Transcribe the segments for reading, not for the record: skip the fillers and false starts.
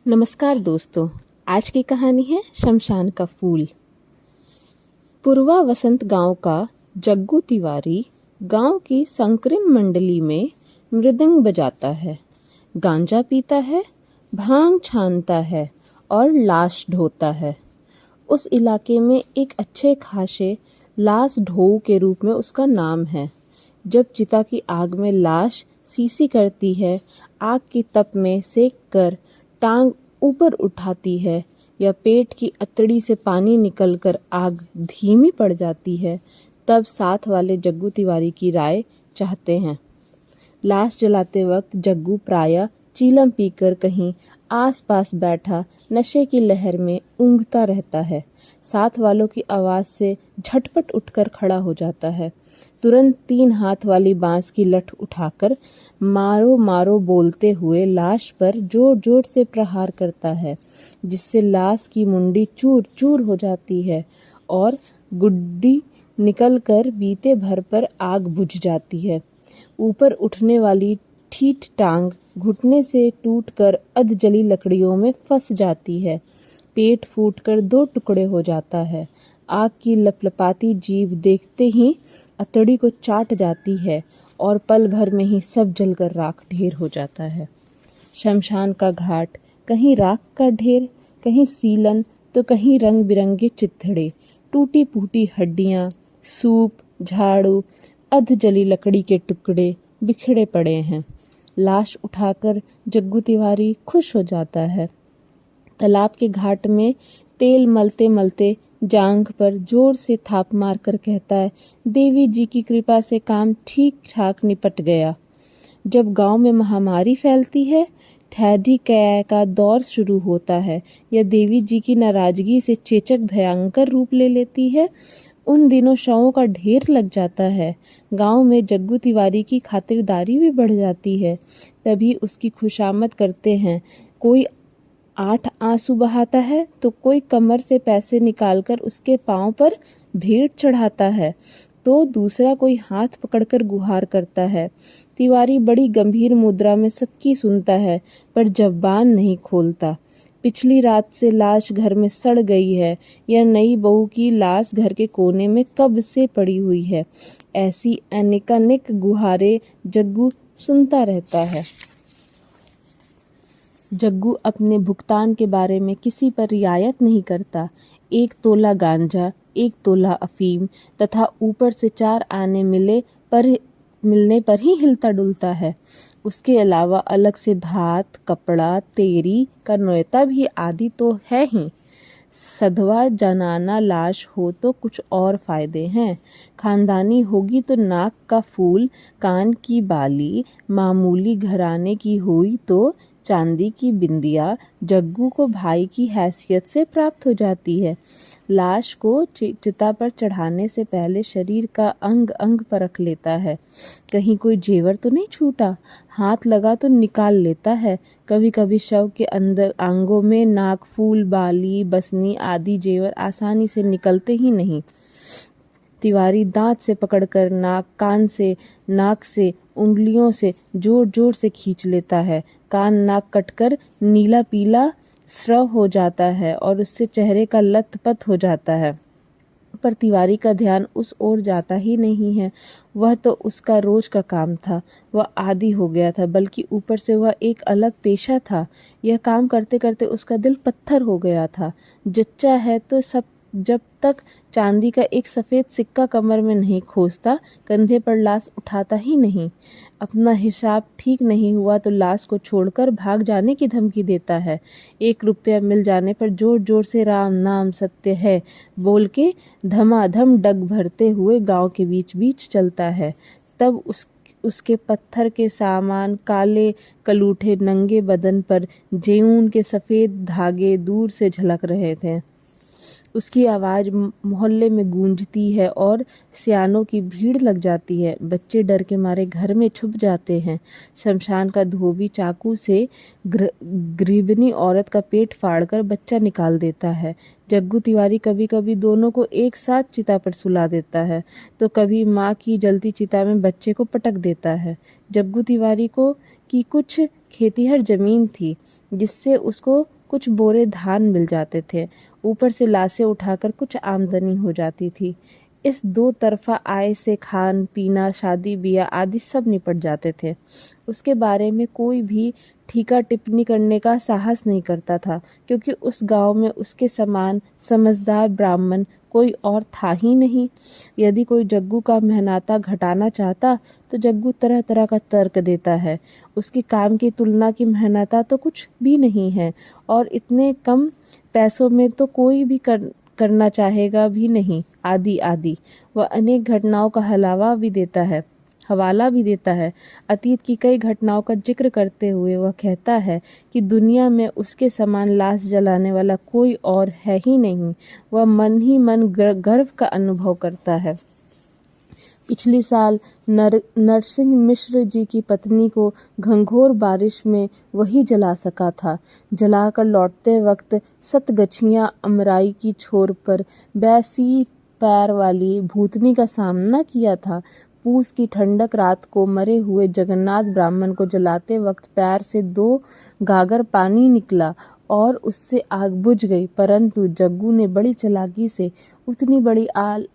नमस्कार दोस्तों। आज की कहानी है शमशान का फूल। पूर्वा वसंत गांव का जग्गू तिवारी गांव की संकीर्ण मंडली में मृदंग बजाता है, गांजा पीता है, भांग छानता है और लाश ढोता है। उस इलाके में एक अच्छे खासे लाश ढोऊ के रूप में उसका नाम है। जब चिता की आग में लाश सीसी करती है, आग की तप में सेक कर टांग ऊपर उठाती है या पेट की अतड़ी से पानी निकलकर आग धीमी पड़ जाती है, तब साथ वाले जग्गू तिवारी की राय चाहते हैं। लाश जलाते वक्त जग्गू प्रायः चीलम पीकर कहीं आसपास बैठा नशे की लहर में ऊँघता रहता है। साथ वालों की आवाज़ से झटपट उठकर खड़ा हो जाता है। तुरंत 3 हाथ वाली बांस की लठ उठाकर मारो मारो बोलते हुए लाश पर जोर जोर से प्रहार करता है, जिससे लाश की मुंडी चूर चूर हो जाती है और गुड्डी निकलकर बीते भर पर आग बुझ जाती है। ऊपर उठने वाली ठीठ टांग घुटने से टूटकर अधजली लकड़ियों में फंस जाती है। पेट फूटकर 2 टुकड़े हो जाता है। आग की लपलपाती जीभ देखते ही अतड़ी को चाट जाती है और पल भर में ही सब जलकर राख ढेर हो जाता है। शमशान का घाट, कहीं राख का ढेर, कहीं सीलन तो कहीं रंग बिरंगे चिथड़े, टूटी फूटी हड्डियां, सूप, झाड़ू, अधजली लकड़ी के टुकड़े बिखरे पड़े हैं। लाश उठाकर जग्गू तिवारी खुश हो जाता है। तालाब के घाट में तेल मलते मलते जांघ पर जोर से थाप मारकर कहता है, देवी जी की कृपा से काम ठीक ठाक निपट गया। जब गांव में महामारी फैलती है, ठहरी कैया का दौर शुरू होता है या देवी जी की नाराजगी से चेचक भयंकर रूप ले लेती है, उन दिनों शवों का ढेर लग जाता है। गांव में जग्गू तिवारी की खातिरदारी भी बढ़ जाती है। तभी उसकी खुशामद करते हैं। कोई 8 आंसू बहाता है तो कोई कमर से पैसे निकालकर उसके पांव पर भेंट चढ़ाता है, तो दूसरा कोई हाथ पकड़कर गुहार करता है। तिवारी बड़ी गंभीर मुद्रा में सबकी सुनता है, पर जबान नहीं खोलता। पिछली रात से लाश घर में सड़ गई है या नई बहू की लाश घर के कोने में कब से पड़ी हुई है, ऐसी अनेकानेक गुहारे जग्गू सुनता रहता है। जग्गू अपने भुगतान के बारे में किसी पर रियायत नहीं करता। 1 तोला गांजा, 1 तोला अफीम तथा ऊपर से 4 आने मिलने पर ही हिलता डुलता है। उसके अलावा अलग से भात, कपड़ा, तेरी का न्योता भी आदि तो है ही। सधवा जनाना लाश हो तो कुछ और फायदे हैं। खानदानी होगी तो नाक का फूल, कान की बाली, मामूली घराने की हुई तो चांदी की बिंदिया जग्गू को भाई की हैसियत से प्राप्त हो जाती है। लाश को चिता पर चढ़ाने से पहले शरीर का अंग अंग परख लेता है, कहीं कोई जेवर तो नहीं छूटा। हाथ लगा तो निकाल लेता है। कभी कभी शव के अंदर अंगों में नाक फूल, बाली, बसनी आदि जेवर आसानी से निकलते ही नहीं। तिवारी दांत से पकड़कर नाक से उंगलियों से जोर जोर से खींच लेता है। कान नाक कटकर नीला पीला स्रव हो जाता है और उससे चेहरे का लथपथ हो जाता है, पर तिवारी का ध्यान उस ओर जाता ही नहीं है। वह तो उसका रोज का काम था, वह आदी हो गया था, बल्कि ऊपर से वह एक अलग पेशा था। यह काम करते करते उसका दिल पत्थर हो गया था। जच्चा है तो जब तक चांदी का एक सफ़ेद सिक्का कमर में नहीं खोसता, कंधे पर लाश उठाता ही नहीं। अपना हिसाब ठीक नहीं हुआ तो लाश को छोड़कर भाग जाने की धमकी देता है। 1 रुपया मिल जाने पर जोर जोर से राम नाम सत्य है बोल के धमाधम डग भरते हुए गांव के बीच बीच चलता है। तब उसके पत्थर के सामान, काले कलूठे नंगे बदन पर जेऊन के सफ़ेद धागे दूर से झलक रहे थे। उसकी आवाज़ मोहल्ले में गूंजती है और सियानों की भीड़ लग जाती है। बच्चे डर के मारे घर में छुप जाते हैं। शमशान का धोबी चाकू से गृहिणी औरत का पेट फाड़कर बच्चा निकाल देता है। जग्गू तिवारी कभी कभी दोनों को एक साथ चिता पर सुला देता है, तो कभी माँ की जलती चिता में बच्चे को पटक देता है। जग्गू तिवारी की कुछ खेतीहर जमीन थी, जिससे उसको कुछ बोरे धान मिल जाते थे। ऊपर से लाशें उठाकर कुछ आमदनी हो जाती थी। इस दो तरफा आय से खान पीना, शादी ब्याह आदि सब निपट जाते थे। उसके बारे में कोई भी ठीका टिप्पणी करने का साहस नहीं करता था, क्योंकि उस गांव में उसके समान समझदार ब्राह्मण कोई और था ही नहीं। यदि कोई जग्गू का मेहनता घटाना चाहता तो जग्गू तरह तरह का तर्क देता है। उसके काम की तुलना की मेहनता तो कुछ भी नहीं है, और इतने कम पैसों में तो कोई भी करना चाहेगा भी नहीं, आदि आदि। वह अनेक घटनाओं का हवाला भी देता है। अतीत की कई घटनाओं का जिक्र करते हुए वह कहता है कि दुनिया में उसके समान लाश जलाने वाला कोई और है ही नहीं। वह मन ही मन गर्व का अनुभव करता है। पिछली साल नरसिंह मिश्र जी की पत्नी को घंघोर बारिश में वही जला सका था। जलाकर लौटते वक्त सतगछिया अमराई की छोर पर बैसी पैर वाली भूतनी का सामना किया था। पूस की ठंडक रात को मरे हुए जगन्नाथ ब्राह्मण को जलाते वक्त पैर से 2 गागर पानी निकला और उससे आग बुझ गई, परंतु जग्गू ने बड़ी चालाकी से उतनी बड़ी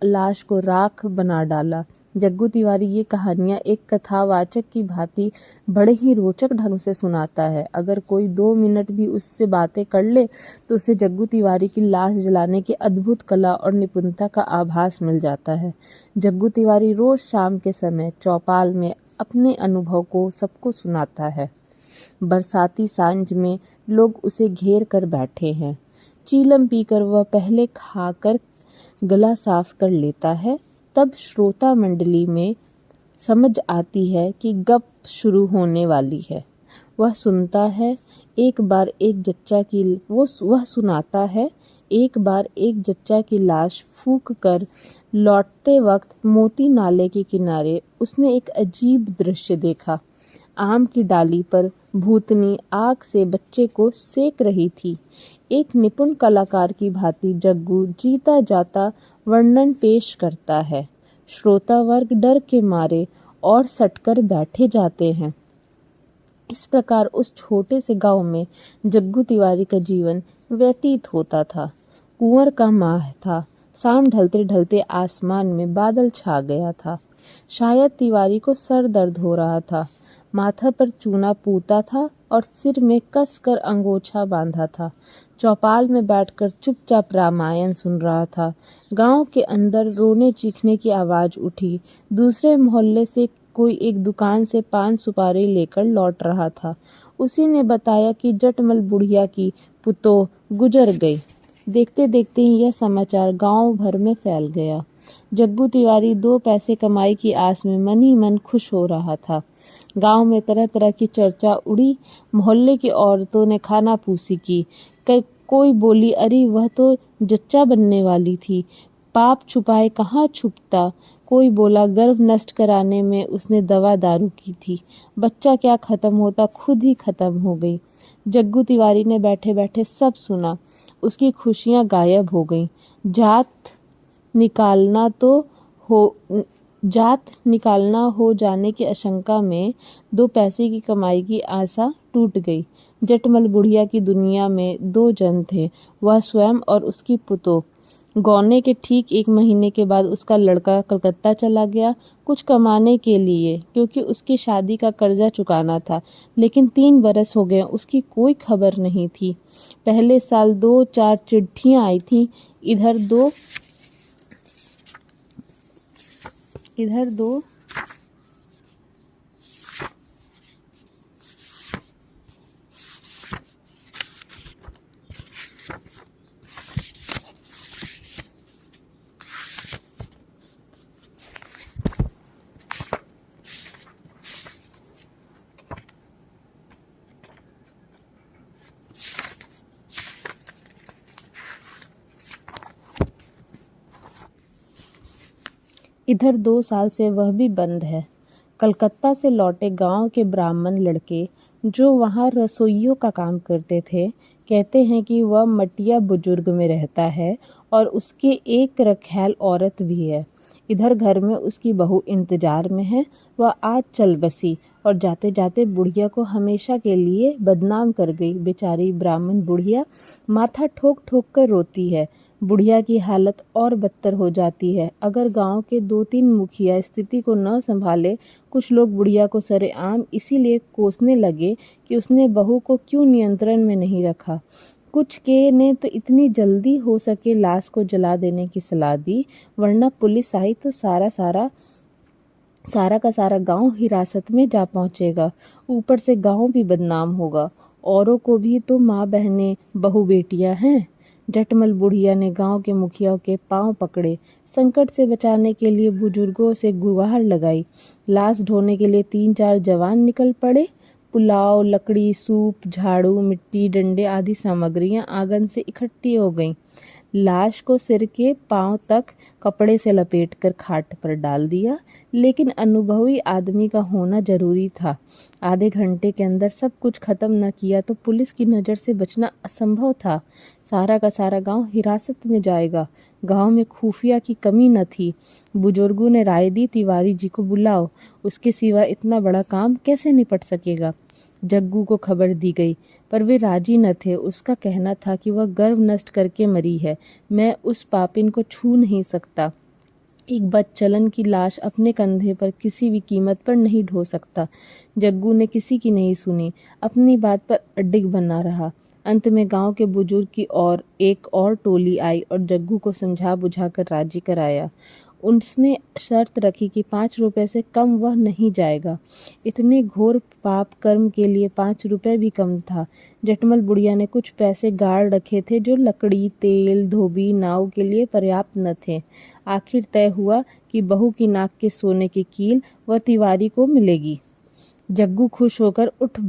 लाश को राख बना डाला। जग्गू तिवारी ये कहानियाँ एक कथावाचक की भांति बड़े ही रोचक ढंग से सुनाता है। अगर कोई 2 मिनट भी उससे बातें कर ले तो उसे जग्गू तिवारी की लाश जलाने की अद्भुत कला और निपुणता का आभास मिल जाता है। जग्गू तिवारी रोज शाम के समय चौपाल में अपने अनुभव को सबको सुनाता है। बरसाती सांझ में लोग उसे घेर कर बैठे हैं। चीलम पीकर वह पहले खाकर गला साफ कर लेता है, तब श्रोता मंडली में समझ आती है कि गप शुरू होने वाली है। वह सुनाता है एक बार एक जच्चा की लाश फूंक कर लौटते वक्त मोती नाले के किनारे उसने एक अजीब दृश्य देखा। आम की डाली पर भूतनी आग से बच्चे को सेक रही थी। एक निपुण कलाकार की भांति जग्गू जीता जाता वर्णन पेश करता है। श्रोता वर्ग डर के मारे और सटकर बैठे जाते हैं। इस प्रकार उस छोटे से गांव में जग्गू तिवारी का जीवन व्यतीत होता था। कुंवर का माह था। शाम ढलते ढलते आसमान में बादल छा गया था। शायद तिवारी को सर दर्द हो रहा था। माथा पर चूना पूता था और सिर में कस कर अंगोछा बांधा था। चौपाल में बैठकर चुपचाप रामायण सुन रहा था। गांव के अंदर रोने चीखने की आवाज उठी। दूसरे मोहल्ले से कोई एक दुकान से पान सुपारी लेकर लौट रहा था। उसी ने बताया कि जटमल बुढ़िया की पुतोह गुजर गई। देखते देखते ही यह समाचार गांव भर में फैल गया। जग्गू तिवारी 2 पैसे कमाई की आस में मन ही मन खुश हो रहा था। गांव में तरह तरह की चर्चा उड़ी। मोहल्ले की औरतों ने खाना पूसी की। कोई बोली, अरे वह तो जच्चा बनने वाली थी, पाप छुपाए कहाँ छुपता। कोई बोला, गर्भ नष्ट कराने में उसने दवा दारू की थी। बच्चा क्या खत्म होता, खुद ही खत्म हो गई। जग्गू तिवारी ने बैठे बैठे सब सुना। उसकी खुशियां गायब हो गईं। जात निकालना हो जाने की आशंका में 2 पैसे की कमाई की आशा टूट गई। जटमल बुढ़िया की दुनिया में 2 जन थे, वह स्वयं और उसकी पुतोह। गौने के ठीक 1 महीने के बाद उसका लड़का कलकत्ता चला गया कुछ कमाने के लिए, क्योंकि उसकी शादी का कर्जा चुकाना था। लेकिन 3 बरस हो गए, उसकी कोई खबर नहीं थी। पहले साल 2-4 चिट्ठियां आई थी, इधर दो इधर 2 साल से वह भी बंद है। कलकत्ता से लौटे गांव के ब्राह्मण लड़के जो वहां रसोइयों का काम करते थे, कहते हैं कि वह मटिया बुजुर्ग में रहता है और उसके एक रखैल औरत भी है। इधर घर में उसकी बहू इंतजार में है। वह आज चल बसी और जाते जाते बुढ़िया को हमेशा के लिए बदनाम कर गई। बेचारी ब्राह्मण बुढ़िया माथा ठोक ठोक कर रोती है। बुढ़िया की हालत और बदतर हो जाती है। अगर गांव के 2-3 मुखिया स्थिति को न संभाले, कुछ लोग बुढ़िया को सरेआम इसीलिए कोसने लगे कि उसने बहू को क्यों नियंत्रण में नहीं रखा। कुछ के ने तो इतनी जल्दी हो सके लाश को जला देने की सलाह दी, वरना पुलिस आई तो सारा का सारा गांव हिरासत में जा पहुंचेगा। ऊपर से गांव भी बदनाम होगा। औरों को भी तो माँ बहनें बहू बेटियां हैं। जटमल बुढ़िया ने गांव के मुखिया के पांव पकड़े। संकट से बचाने के लिए बुजुर्गों से गुहार लगाई। लाश ढोने के लिए 3-4 जवान निकल पड़े। पुलाव, लकड़ी, सूप, झाड़ू, मिट्टी, डंडे आदि सामग्रियां आंगन से इकट्ठी हो गईं। लाश को सिर के पांव तक कपड़े से लपेटकर खाट पर डाल दिया, लेकिन अनुभवी आदमी का होना जरूरी था। आधे घंटे के अंदर सब कुछ खत्म न किया तो पुलिस की नज़र से बचना असंभव था। सारा का सारा गांव हिरासत में जाएगा। गांव में खुफिया की कमी न थी। बुजुर्गों ने राय दी, तिवारी जी को बुलाओ, उसके सिवा इतना बड़ा काम कैसे निपट सकेगा। जग्गू को खबर दी गई, पर वे राजी न थे। उसका कहना था कि वह गर्भ नष्ट करके मरी है। मैं उस पापिन को छू नहीं सकता। एक बदचलन की लाश अपने कंधे पर किसी भी कीमत पर नहीं ढो सकता। जग्गू ने किसी की नहीं सुनी, अपनी बात पर अडिग बना रहा। अंत में गांव के बुजुर्ग की एक और टोली आई और जग्गू को समझा बुझाकर राजी कराया। उसने शर्त रखी कि 5 रुपए से कम वह नहीं जाएगा। इतने घोर पाप कर्म के लिए 5 रुपए भी कम था। जटमल बुढ़िया ने कुछ पैसे गाड़ रखे थे जो लकड़ी, तेल, धोबी, नाव के लिए पर्याप्त न थे। आखिर तय हुआ कि बहू की नाक के सोने की कील वह तिवारी को मिलेगी। जग्गू खुश होकर उठ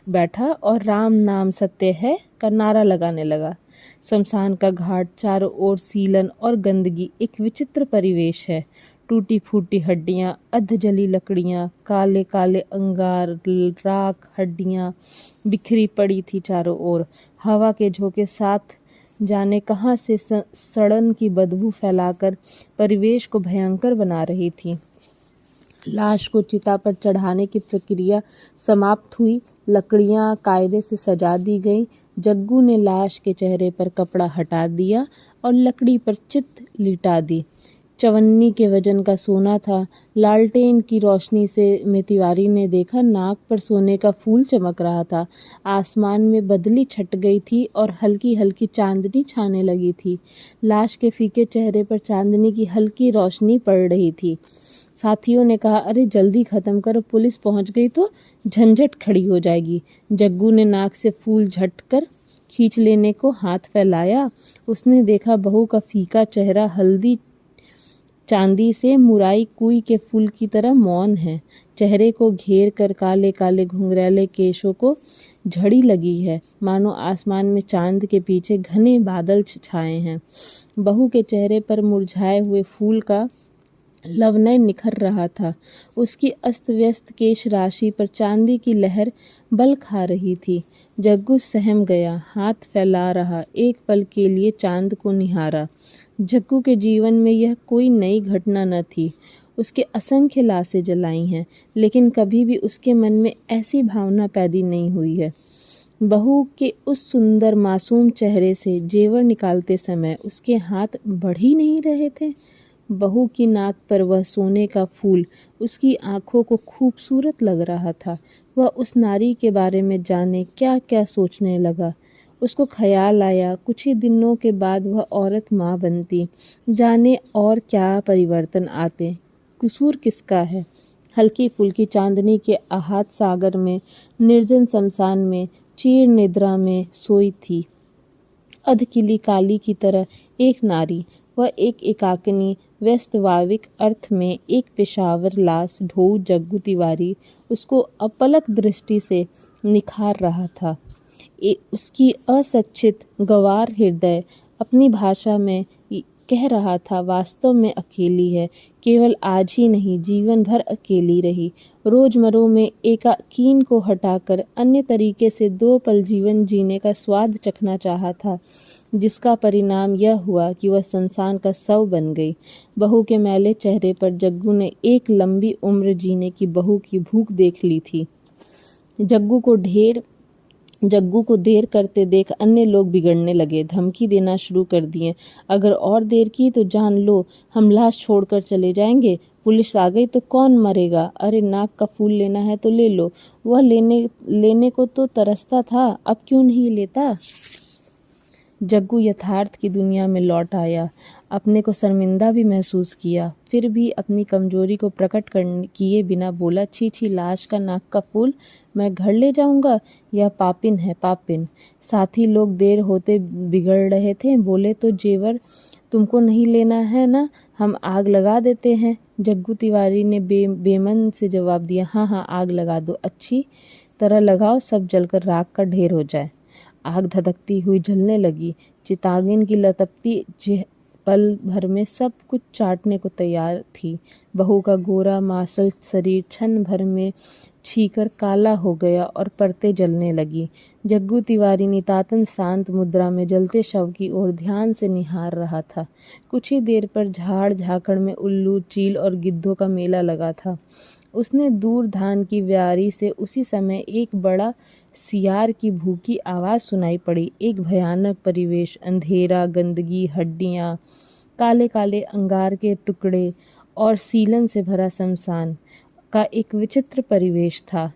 बैठा और राम नाम सत्य है का नारा लगाने लगा। शमशान का घाट, चारों ओर सीलन और गंदगी, एक विचित्र परिवेश है। टूटी फूटी हड्डियां, अध जली लकड़ियां, काले काले अंगार, राख, हड्डियां बिखरी पड़ी थी चारों ओर। हवा के झोंके साथ जाने कहां से सड़न की बदबू फैलाकर परिवेश को भयंकर बना रही थी। लाश को चिता पर चढ़ाने की प्रक्रिया समाप्त हुई। लकड़ियां कायदे से सजा दी गईं। जग्गू ने लाश के चेहरे पर कपड़ा हटा दिया और लकड़ी पर चित लिटा दी। चवन्नी के वजन का सोना था। लालटेन की रोशनी में तिवारी ने देखा नाक पर सोने का फूल चमक रहा था। आसमान में बदली छट गई थी और हल्की हल्की चांदनी छाने लगी थी। लाश के फीके चेहरे पर चांदनी की हल्की रोशनी पड़ रही थी। साथियों ने कहा, अरे जल्दी खत्म करो, पुलिस पहुंच गई तो झंझट खड़ी हो जाएगी। जग्गू ने नाक से फूल झटकर खींच लेने को हाथ फैलाया। उसने देखा बहू का फीका चेहरा हल्दी चांदी से मुराई कुई के फूल की तरह मौन है। चेहरे को घेर कर काले काले घुंघरैले केशों को झड़ी लगी है, मानो आसमान में चांद के पीछे घने बादल छाए हैं। बहू के चेहरे पर मुरझाए हुए फूल का लवनय निखर रहा था। उसकी अस्त व्यस्त केश राशि पर चांदी की लहर बल खा रही थी। जग्गू सहम गया, हाथ फैला रहा, एक पल के लिए चांद को निहारा। जग्गू के जीवन में यह कोई नई घटना न थी। उसके असंख्य लाशें जलाई हैं, लेकिन कभी भी उसके मन में ऐसी भावना पैदा नहीं हुई है। बहू के उस सुंदर मासूम चेहरे से जेवर निकालते समय उसके हाथ बढ़ ही नहीं रहे थे। बहू की नाक पर वह सोने का फूल उसकी आंखों को खूबसूरत लग रहा था। वह उस नारी के बारे में जाने क्या क्या सोचने लगा। उसको ख्याल आया कुछ ही दिनों के बाद वह औरत माँ बनती। जाने और क्या परिवर्तन आते। कसूर किसका है। हल्की फुल्की चांदनी के आहत सागर में, निर्जन शमशान में, चीर निद्रा में सोई थी अधकिली काली की तरह एक नारी। वह एक एकाकिनी वास्तविक अर्थ में एक पेशावर लाश ढोऊ जग्गू तिवारी उसको अपलक दृष्टि से निखार रहा था। उसकी असक्षित गवार हृदय अपनी भाषा में कह रहा था, वास्तव में अकेली है। केवल आज ही नहीं, जीवन भर अकेली रही। रोजमर्रों में एकाकीन को हटाकर अन्य तरीके से 2 पल जीवन जीने का स्वाद चखना चाहा था। जिसका परिणाम यह हुआ कि वह शमशान का शव बन गई। बहू के मैले चेहरे पर जग्गू ने एक लंबी उम्र जीने की बहू की भूख देख ली थी। जग्गू को देर करते देख अन्य लोग बिगड़ने लगे, धमकी देना शुरू कर दिए। अगर और देर की तो जान लो, हम लाश छोड़कर चले जाएंगे। पुलिस आ गई तो कौन मरेगा? अरे नाक का फूल लेना है तो ले लो। वह लेने को तो तरसता था, अब क्यों नहीं लेता? जग्गू यथार्थ की दुनिया में लौट आया। अपने को शर्मिंदा भी महसूस किया, फिर भी अपनी कमजोरी को प्रकट किए बिना बोला, छी छी, लाश का नाक का फूल मैं घर ले जाऊंगा? यह पापिन है, पापिन। साथी लोग देर होते बिगड़ रहे थे, बोले तो जेवर तुमको नहीं लेना है ना, हम आग लगा देते हैं। जग्गू तिवारी ने बेमन से जवाब दिया, हाँ हाँ, आग लगा दो, अच्छी तरह लगाओ, सब जलकर राख का ढेर हो जाए। आग धधकती हुई जलने लगी। चितागिन की लपटती पल भर में सब कुछ चाटने को तैयार थी। बहू का गोरा मासल शरीर क्षण भर में छीकर काला हो गया और परतें जलने लगी। जग्गू तिवारी नितांत शांत मुद्रा में जलते शव की ओर ध्यान से निहार रहा था। कुछ ही देर पर झाड़ झाकड़ में उल्लू, चील और गिद्धों का मेला लगा था। उसने दूर धान की व्यारी से उसी समय एक बड़ा सियार की भूखी आवाज सुनाई पड़ी। एक भयानक परिवेश, अंधेरा, गंदगी, हड्डियां, काले काले अंगार के टुकड़े और सीलन से भरा शमशान का एक विचित्र परिवेश था।